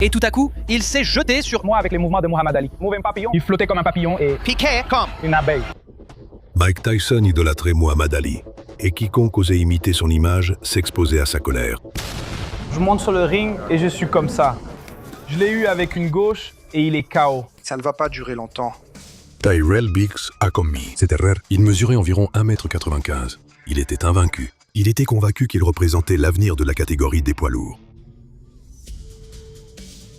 Et tout à coup, il s'est jeté sur moi avec les mouvements de Muhammad Ali. Mouvement papillon, il flottait comme un papillon et piquait comme une abeille. Mike Tyson idolâtrait Muhammad Ali, et quiconque osait imiter son image s'exposait à sa colère. Je monte sur le ring et je suis comme ça. Je l'ai eu avec une gauche et il est KO. Ça ne va pas durer longtemps. Tyrell Biggs a commis cette erreur. Il mesurait environ 1,95 m. Il était invaincu. Il était convaincu qu'il représentait l'avenir de la catégorie des poids lourds.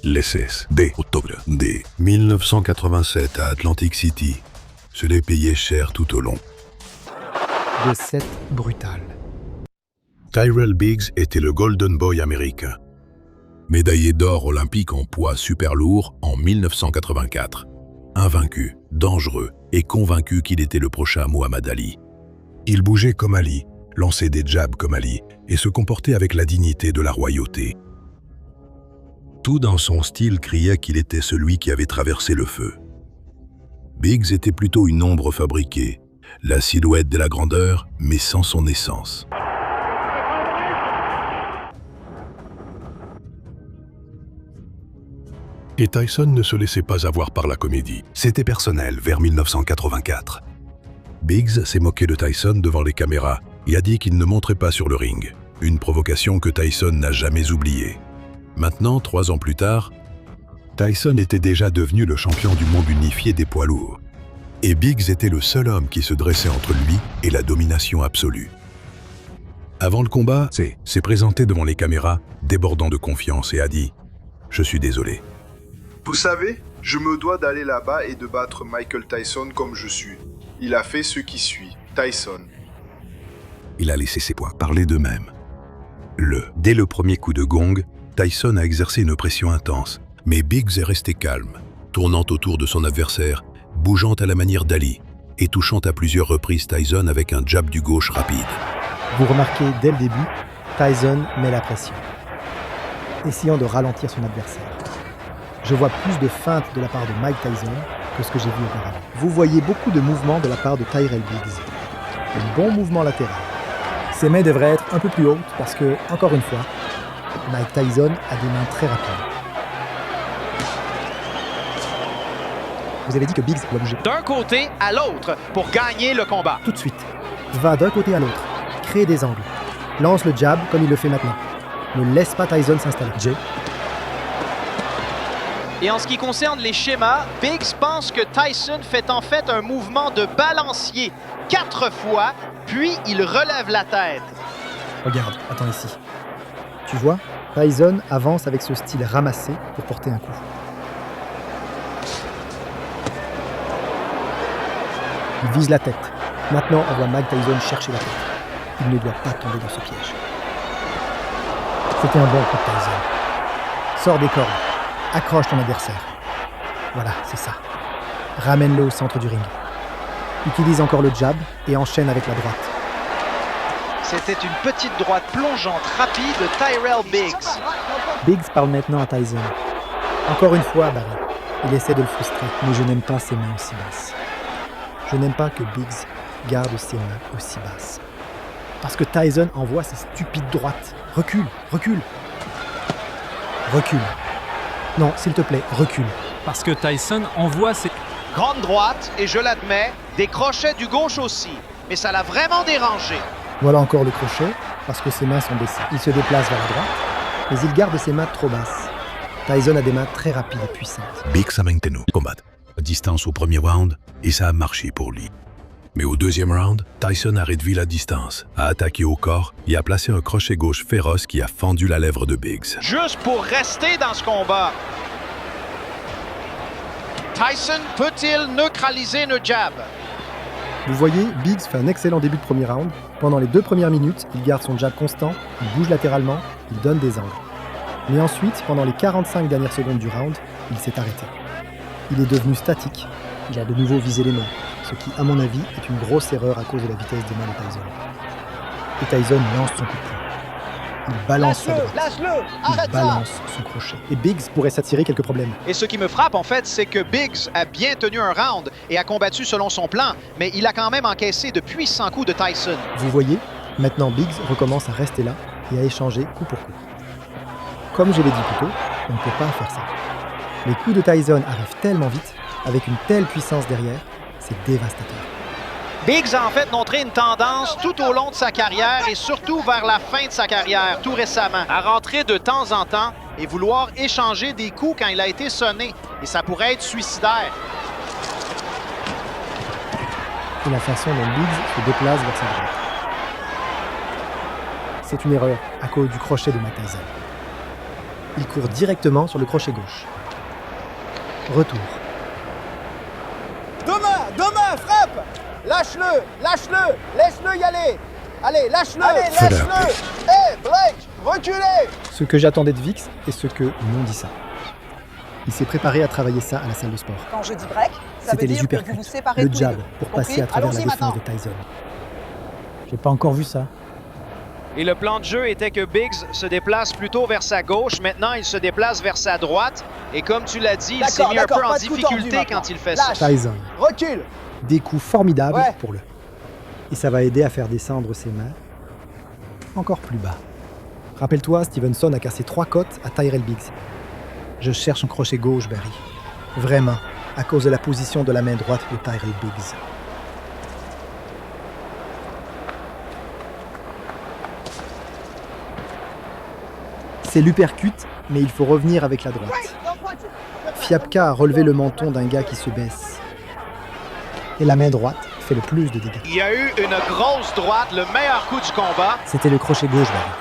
Le 16 octobre de 1987 à Atlantic City, je l'ai payé cher tout au long. De cette brutale. Tyrell Biggs était le Golden Boy américain. Médaillé d'or olympique en poids super lourd en 1984. Invaincu, dangereux et convaincu qu'il était le prochain Muhammad Ali. Il bougeait comme Ali, lançait des jabs comme Ali et se comportait avec la dignité de la royauté. Tout dans son style criait qu'il était celui qui avait traversé le feu. Biggs était plutôt une ombre fabriquée, la silhouette de la grandeur, mais sans son essence. Et Tyson ne se laissait pas avoir par la comédie. C'était personnel vers 1984. Biggs s'est moqué de Tyson devant les caméras et a dit qu'il ne monterait pas sur le ring. Une provocation que Tyson n'a jamais oubliée. Maintenant, 3 ans plus tard, Tyson était déjà devenu le champion du monde unifié des poids lourds. Et Biggs était le seul homme qui se dressait entre lui et la domination absolue. Avant le combat, s'est présenté devant les caméras, débordant de confiance et a dit « Je suis désolé ». Vous savez, je me dois d'aller là-bas et de battre Michael Tyson comme je suis. Il a fait ce qui suit. Tyson. Il a laissé ses poings parler d'eux-mêmes. Dès le premier coup de gong, Tyson a exercé une pression intense, mais Biggs est resté calme, tournant autour de son adversaire, bougeant à la manière d'Ali et touchant à plusieurs reprises Tyson avec un jab du gauche rapide. Vous remarquez dès le début, Tyson met la pression, essayant de ralentir son adversaire. Je vois plus de feintes de la part de Mike Tyson que ce que j'ai vu auparavant. Vous voyez beaucoup de mouvements de la part de Tyrell Biggs. Un bon mouvement latéral. Ses mains devraient être un peu plus hautes parce que, encore une fois, Mike Tyson a des mains très rapides. Vous avez dit que Biggs doit bouger. d'un côté à l'autre pour gagner le combat. Tout de suite. Va d'un côté à l'autre. Crée des angles. Lance le jab comme il le fait maintenant. Ne laisse pas Tyson s'installer. Jay. Et en ce qui concerne les schémas, Biggs pense que Tyson fait en fait un mouvement de balancier 4 fois, puis il relève la tête. Regarde, attends ici. Tu vois, Tyson avance avec ce style ramassé pour porter un coup. Il vise la tête. Maintenant, on voit Mike Tyson chercher la tête. Il ne doit pas tomber dans ce piège. C'était un bon coup de Tyson. Sors des cordes. Accroche ton adversaire. Voilà, c'est ça. Ramène-le au centre du ring. Utilise encore le jab et enchaîne avec la droite. C'était une petite droite plongeante rapide de Tyrell Biggs. Biggs parle maintenant à Tyson. Encore une fois, Barry. Il essaie de le frustrer, mais je n'aime pas ses mains aussi basses. Je n'aime pas que Biggs garde ses mains aussi basses. Parce que Tyson envoie ses stupides droites. Recule, recule. Recule. Non, s'il te plaît, recule. Parce que Tyson envoie ses... Grande droite, et je l'admets, des crochets du gauche aussi. Mais ça l'a vraiment dérangé. Voilà encore le crochet, parce que ses mains sont baissées. Il se déplace vers la droite, mais il garde ses mains trop basses. Tyson a des mains très rapides et puissantes. Biggs a maintenu le combat à distance au premier round et ça a marché pour lui. Mais au deuxième round, Tyson a réduit la distance, a attaqué au corps et a placé un crochet gauche féroce qui a fendu la lèvre de Biggs. Juste pour rester dans ce combat. Tyson peut-il neutraliser le jab? Vous voyez, Biggs fait un excellent début de premier round. Pendant les 2 premières minutes, il garde son jab constant, il bouge latéralement, il donne des angles. Mais ensuite, pendant les 45 dernières secondes du round, il s'est arrêté. Il est devenu statique. Il a de nouveau visé les mains, ce qui, à mon avis, est une grosse erreur à cause de la vitesse des mains de Tyson. Et Tyson lance son coup de poing. Il balance sa droite. Il balance son crochet. Et Biggs pourrait s'attirer quelques problèmes. Et ce qui me frappe, en fait, c'est que Biggs a bien tenu un round et a combattu selon son plan, mais il a quand même encaissé de puissants coups de Tyson. Vous voyez, maintenant Biggs recommence à rester là et à échanger coup pour coup. Comme je l'ai dit plus tôt, On ne peut pas faire ça. Les coups de Tyson arrivent tellement vite, avec une telle puissance derrière, c'est dévastateur. Biggs a en fait montré une tendance tout au long de sa carrière et surtout vers la fin de sa carrière, tout récemment, à rentrer de temps en temps et vouloir échanger des coups quand il a été sonné. Et ça pourrait être suicidaire. Et la façon dont Biggs se déplace vers sa droite. C'est une erreur à cause du crochet de Mike Tyson. Il court directement sur le crochet gauche. Retour. Demain, frappe! Lâche-le, laisse-le y aller! Allez, lâche-le! Allez, lâche-le! Hé, Blake, reculez! Ce que j'attendais de Vix et ce que m'ont dit ça. Il s'est préparé à travailler ça à la salle de sport. Quand je dis break, ça C'était veut les dire que vous uppercuts, vous séparez le tous jab les deux. pour Compris? passer à travers la Allons-y défense maintenant. de Tyson. J'ai pas encore vu ça. Et le plan de jeu était que Biggs se déplace plutôt vers sa gauche. Maintenant, il se déplace vers sa droite. Et comme tu l'as dit, il s'est mis un peu en pas de coup tordu difficulté maintenant. quand il fait ça. Lâche. Tyson. Recule! Des coups formidables Ouais. pour le. Et ça va aider à faire descendre ses mains encore plus bas. Rappelle-toi, Stevenson a cassé 3 côtes à Tyrell Biggs. Je cherche un crochet gauche, Barry. Vraiment, à cause de la position de la main droite de Tyrell Biggs. C'est l'uppercut, mais il faut revenir avec la droite. Fiapka a relevé le menton d'un gars qui se baisse. Et la main droite fait le plus de dégâts. Il y a eu une grosse droite, le meilleur coup du combat. C'était le crochet gauche, Barry.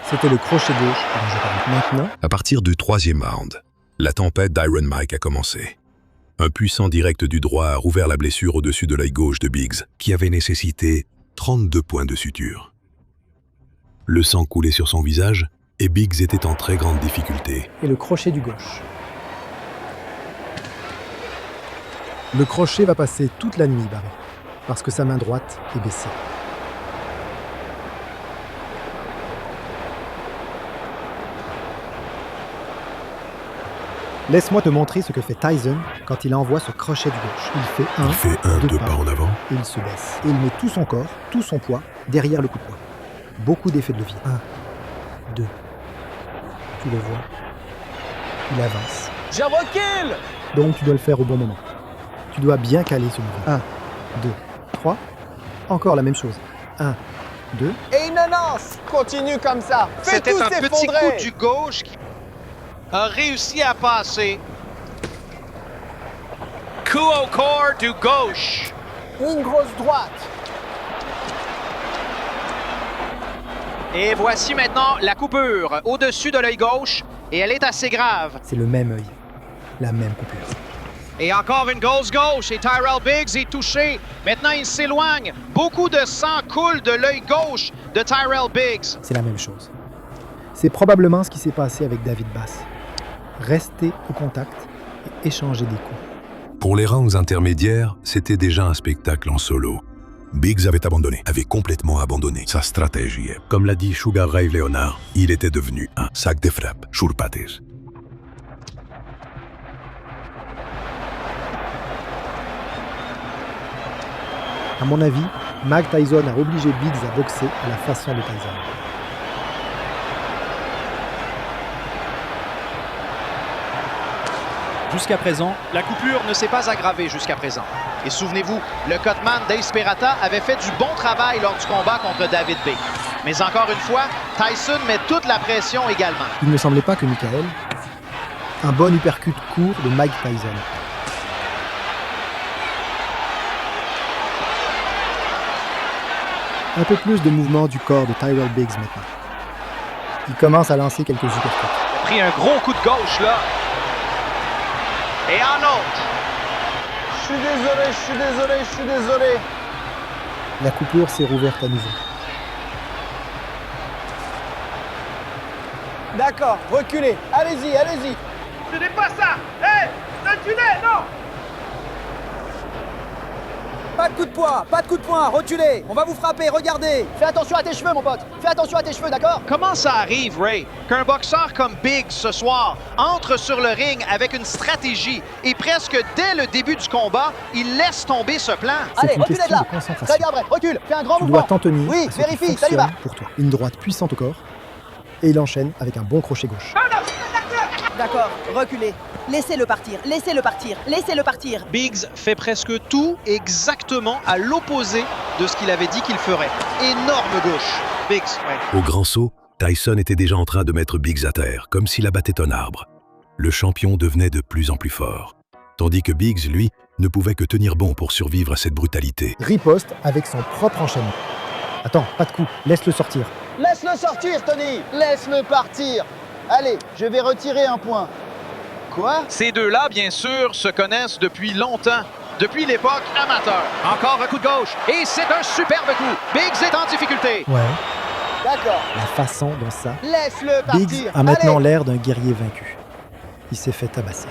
C'était le crochet gauche dont je parle. Maintenant, À partir du 3e round, la tempête d'Iron Mike a commencé. Un puissant direct du droit a rouvert la blessure au-dessus de l'œil gauche de Biggs, qui avait nécessité 32 points de suture. Le sang coulait sur son visage et Biggs était en très grande difficulté. et le crochet du gauche. Le crochet va passer toute la nuit, Barry, parce que sa main droite est baissée. Laisse-moi te montrer ce que fait Tyson quand il envoie ce crochet du gauche. Il fait Il fait deux pas en avant. et il se baisse. Et il met tout son corps, tout son poids, derrière le coup de poing. Beaucoup d'effets de levier. 1, 2. Tu le vois. Il avance. Je recule! Donc tu dois le faire au bon moment. Tu dois bien caler ce mouvement. 1, 2, 3. Encore la même chose. 1, 2. Et une annonce! Continue comme ça! Fais C'était tout un petit s'effondrer! coup du gauche qui a réussi à passer. Coup au corps du gauche. Une grosse droite! Et voici maintenant la coupure au-dessus de l'œil gauche. Et elle est assez grave. C'est le même œil. La même coupure. Et encore une grosse gauche. Et Tyrell Biggs est touché. Maintenant, il s'éloigne. Beaucoup de sang coule de l'œil gauche de Tyrell Biggs. C'est la même chose. C'est probablement ce qui s'est passé avec David Bass. Rester au contact et échanger des coups. Pour les rounds intermédiaires, c'était déjà un spectacle en solo. Biggs avait complètement abandonné sa stratégie. Comme l'a dit Sugar Ray Leonard, il était devenu un sac de frappe sur pattes. À mon avis, Mike Tyson a obligé Biggs à boxer à la façon de Tyson. Jusqu'à présent, La coupure ne s'est pas aggravée jusqu'à présent. Et souvenez-vous, le cutman Dave Perata avait fait du bon travail lors du combat contre David Biggs. Mais encore une fois, Tyson met toute la pression également. Il ne semblait pas que Michael, un bon uppercut court de Mike Tyson. Un peu plus de mouvement du corps de Tyrell Biggs maintenant. Il commence à lancer quelques uppercuts. Il a pris un gros coup de gauche là. Et en autre. Je suis désolé. La coupure s'est rouverte à nouveau. D'accord, reculez. Allez-y. Ce n'est pas ça! Hé! Reculez, non! Pas de coup de poing, reculez! On va vous frapper, regardez! Fais attention à tes cheveux, mon pote! Fais attention à tes cheveux, d'accord? Comment ça arrive, Ray, qu'un boxeur comme Biggs ce soir entre sur le ring avec une stratégie et presque dès le début du combat, il laisse tomber ce plan? C'est Allez, une reculez de question là! de concentration. Très bien, bref, recule! Fais un grand Tu mouvement! dois t'en tenir Oui, à ce vérifie, qui salut, fonctionne pour toi. Une droite puissante au corps et il enchaîne avec un bon crochet gauche. D'accord, reculez. Laissez-le partir, laissez-le partir, laissez-le partir. Biggs fait presque tout exactement à l'opposé de ce qu'il avait dit qu'il ferait. Énorme gauche. Biggs, ouais. Au grand saut, Tyson était déjà en train de mettre Biggs à terre, comme s'il abattait un arbre. Le champion devenait de plus en plus fort, tandis que Biggs, lui, ne pouvait que tenir bon pour survivre à cette brutalité. Riposte avec son propre enchaînement. Attends, pas de coup, laisse-le sortir. Laisse-le sortir, Tony. Laisse-le partir. Allez, je vais retirer un point. Quoi? Ces deux-là, bien sûr, se connaissent depuis longtemps. Depuis l'époque amateur. Encore un coup de gauche. Et c'est un superbe coup. Biggs est en difficulté. Ouais, D'accord. la façon dont ça... Laisse-le partir. Biggs a maintenant Allez. l'air d'un guerrier vaincu. Il s'est fait tabasser.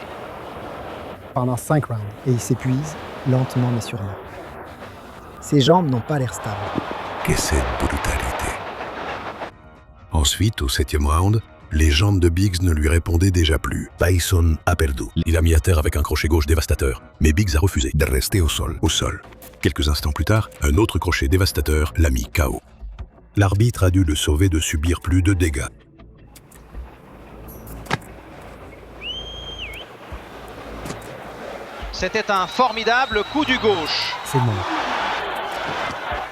Pendant 5 rounds. Et il s'épuise, lentement mais sûrement. Ses jambes n'ont pas l'air stables. Que cette brutalité. Ensuite, au 7e round, les jambes de Biggs ne lui répondaient déjà plus. Tyson a perdu. Il a mis à terre avec un crochet gauche dévastateur, mais Biggs a refusé de rester au sol. Quelques instants plus tard, un autre crochet dévastateur l'a mis KO. L'arbitre a dû le sauver de subir plus de dégâts. C'était un formidable coup du gauche. C'est le moment.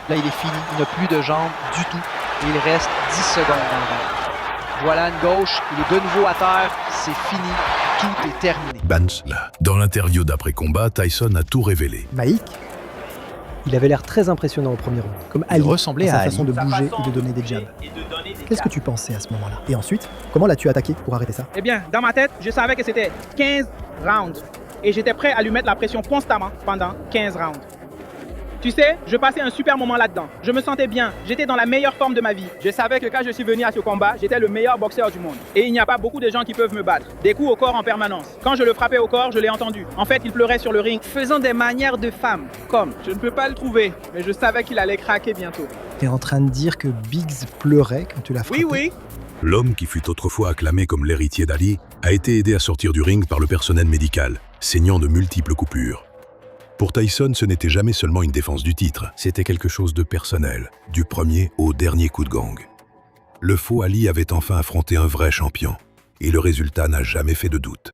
Là, il est fini. Il n'a plus de jambes du tout. Et il reste 10 secondes dans le round. Voilà une gauche. Il est de nouveau à terre. C'est fini. Tout est terminé. Bans, là. Dans l'interview d'après-combat, Tyson a tout révélé. Maïk, il avait l'air très impressionnant au premier round, comme Ali, ressemblait dans sa à façon Ali. de bouger et de donner des jabs. Qu'est-ce que tu pensais à ce moment-là? Et ensuite, comment l'as-tu attaqué pour arrêter ça? Eh bien, dans ma tête, je savais que c'était 15 rounds. Et j'étais prêt à lui mettre la pression constamment pendant 15 rounds. Tu sais, je passais un super moment là-dedans. Je me sentais bien. J'étais dans la meilleure forme de ma vie. Je savais que quand je suis venu à ce combat, j'étais le meilleur boxeur du monde. Et il n'y a pas beaucoup de gens qui peuvent me battre. Des coups au corps en permanence. Quand je le frappais au corps, je l'ai entendu. En fait, il pleurait sur le ring, faisant des manières de femme. Comme, je ne peux pas le trouver, mais je savais qu'il allait craquer bientôt. T'es en train de dire que Biggs pleurait quand tu l'as frappé? Oui. L'homme qui fut autrefois acclamé comme l'héritier d'Ali a été aidé à sortir du ring par le personnel médical, saignant de multiples coupures. Pour Tyson, ce n'était jamais seulement une défense du titre, c'était quelque chose de personnel, du premier au dernier coup de gong. Le faux Ali avait enfin affronté un vrai champion, et le résultat n'a jamais fait de doute.